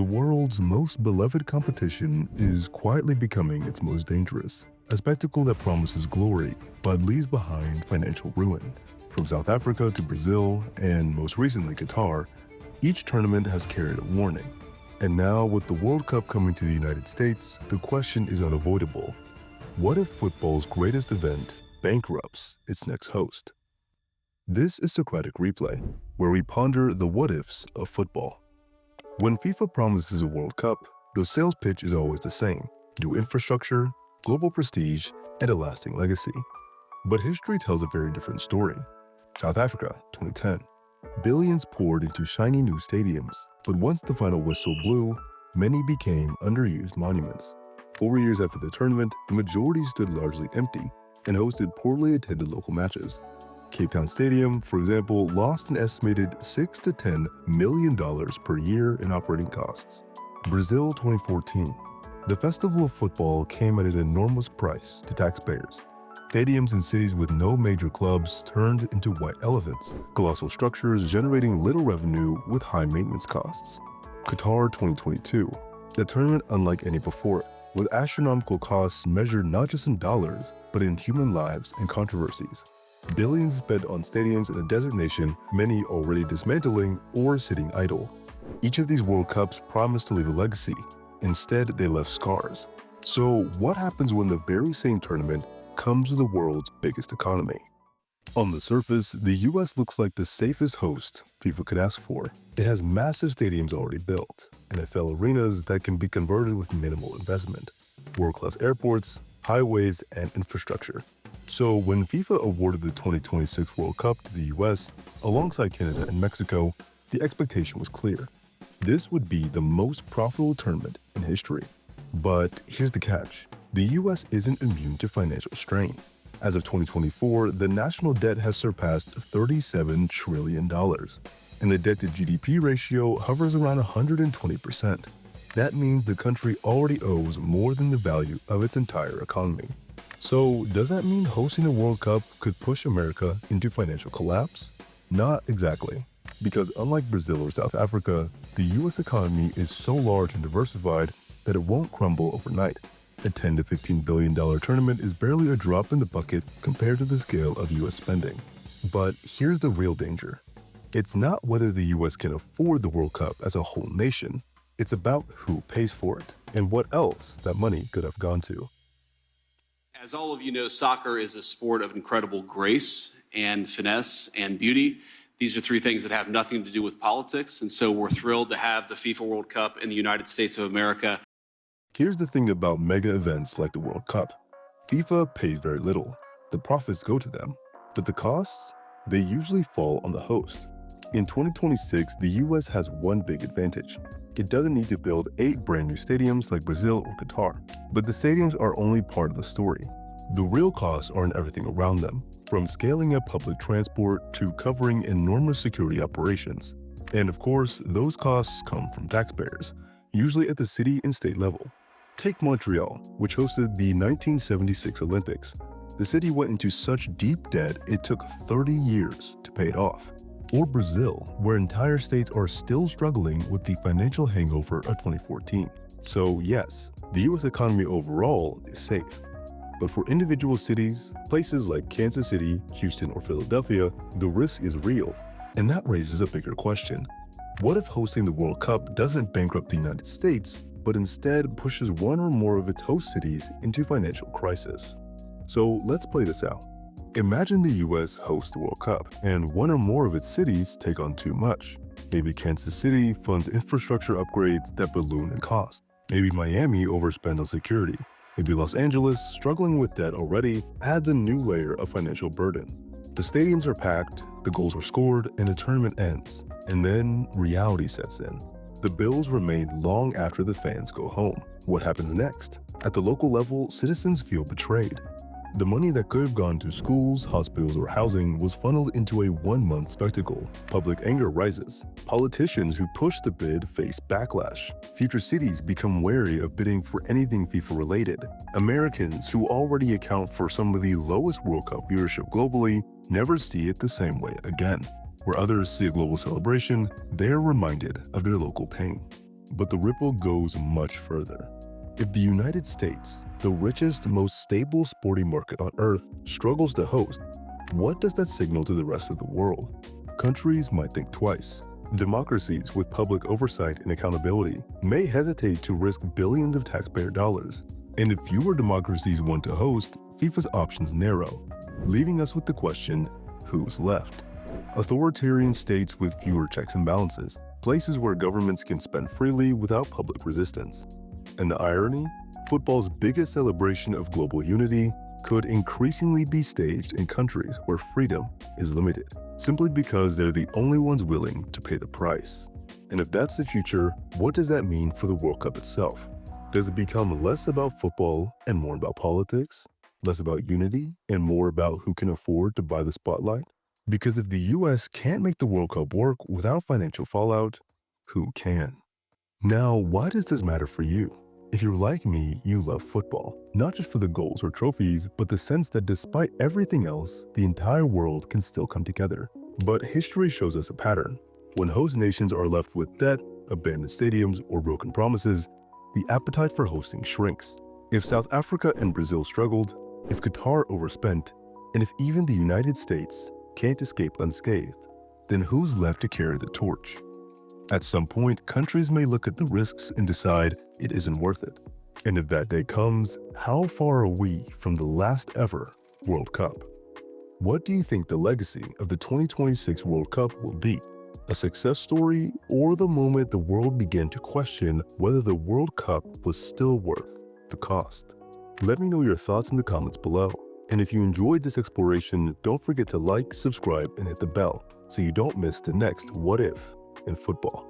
The world's most beloved competition is quietly becoming its most dangerous, a spectacle that promises glory but leaves behind financial ruin. From South Africa to Brazil, and most recently Qatar, each tournament has carried a warning. And now, with the World Cup coming to the United States, the question is unavoidable. What if football's greatest event bankrupts its next host? This is Socratic Replay, where we ponder the what-ifs of football. When FIFA promises a World Cup, the sales pitch is always the same: new infrastructure, global prestige, and a lasting legacy. But history tells a very different story. South Africa, 2010. Billions poured into shiny new stadiums, but once the final whistle blew, many became underused monuments. 4 years after the tournament, the majority stood largely empty and hosted poorly attended local matches. Cape Town Stadium, for example, lost an estimated $6 to $10 million per year in operating costs. Brazil 2014. The festival of football came at an enormous price to taxpayers. Stadiums in cities with no major clubs turned into white elephants, colossal structures generating little revenue with high maintenance costs. Qatar 2022. The tournament unlike any before it, with astronomical costs measured not just in dollars, but in human lives and controversies. Billions spent on stadiums in a desert nation, many already dismantling or sitting idle. Each of these World Cups promised to leave a legacy. Instead, they left scars. So what happens when the very same tournament comes to the world's biggest economy? On the surface, the US looks like the safest host FIFA could ask for. It has massive stadiums already built, NFL arenas that can be converted with minimal investment, world-class airports, highways, and infrastructure. So when FIFA awarded the 2026 World Cup to the US, alongside Canada and Mexico, the expectation was clear. This would be the most profitable tournament in history. But here's the catch. The US isn't immune to financial strain. As of 2024, the national debt has surpassed $37 trillion, and the debt-to-GDP ratio hovers around 120%. That means the country already owes more than the value of its entire economy. So, does that mean hosting the World Cup could push America into financial collapse? Not exactly, because unlike Brazil or South Africa, the US economy is so large and diversified that it won't crumble overnight. A $10 to $15 billion tournament is barely a drop in the bucket compared to the scale of US spending. But here's the real danger. It's not whether the US can afford the World Cup as a whole nation, it's about who pays for it and what else that money could have gone to. As all of you know, soccer is a sport of incredible grace and finesse and beauty. These are three things that have nothing to do with politics, and so we're thrilled to have the FIFA World Cup in the United States of America. Here's the thing about mega events like the World Cup. FIFA pays very little. The profits go to them. But the costs? They usually fall on the host. In 2026, the US has one big advantage. It doesn't need to build 8 brand new stadiums like Brazil or Qatar. But the stadiums are only part of the story. The real costs are in everything around them, from scaling up public transport to covering enormous security operations. And of course, those costs come from taxpayers, usually at the city and state level. Take Montreal, which hosted the 1976 Olympics. The city went into such deep debt it took 30 years to pay it off. Or Brazil, where entire states are still struggling with the financial hangover of 2014. So yes, the US economy overall is safe. But for individual cities, places like Kansas City, Houston, or Philadelphia, the risk is real. And that raises a bigger question. What if hosting the World Cup doesn't bankrupt the United States, but instead pushes one or more of its host cities into financial crisis? So let's play this out. Imagine the US hosts the World Cup, and one or more of its cities take on too much. Maybe Kansas City funds infrastructure upgrades that balloon in cost. Maybe Miami overspends on security. Maybe Los Angeles, struggling with debt already, adds a new layer of financial burden. The stadiums are packed, the goals are scored, and the tournament ends. And then reality sets in. The bills remain long after the fans go home. What happens next? At the local level, citizens feel betrayed. The money that could have gone to schools, hospitals, or housing was funneled into a one-month spectacle. Public anger rises. Politicians who push the bid face backlash. Future cities become wary of bidding for anything FIFA-related. Americans, who already account for some of the lowest World Cup viewership globally, never see it the same way again. Where others see a global celebration, they're reminded of their local pain. but the ripple goes much further. If the United States, the richest, most stable sporting market on earth, struggles to host, what does that signal to the rest of the world? Countries might think twice. Democracies with public oversight and accountability may hesitate to risk billions of taxpayer dollars. And if fewer democracies want to host, FIFA's options narrow, leaving us with the question, who's left? Authoritarian states with fewer checks and balances, places where governments can spend freely without public resistance. And the irony? Football's biggest celebration of global unity could increasingly be staged in countries where freedom is limited, simply because they're the only ones willing to pay the price. And if that's the future, what does that mean for the World Cup itself? Does it become less about football and more about politics? Less about unity and more about who can afford to buy the spotlight? Because if the US can't make the World Cup work without financial fallout, who can? Now, why does this matter for you? If you're like me, you love football, not just for the goals or trophies, but the sense that despite everything else, the entire world can still come together. But history shows us a pattern. When host nations are left with debt, abandoned stadiums, or broken promises, the appetite for hosting shrinks. If South Africa and Brazil struggled, if Qatar overspent, and if even the United States can't escape unscathed, then who's left to carry the torch? At some point, countries may look at the risks and decide it isn't worth it. And if that day comes, how far are we from the last ever World Cup? What do you think the legacy of the 2026 World Cup will be? A success story, or the moment the world began to question whether the World Cup was still worth the cost? Let me know your thoughts in the comments below. And if you enjoyed this exploration, don't forget to like, subscribe, and hit the bell so you don't miss the next What If in football.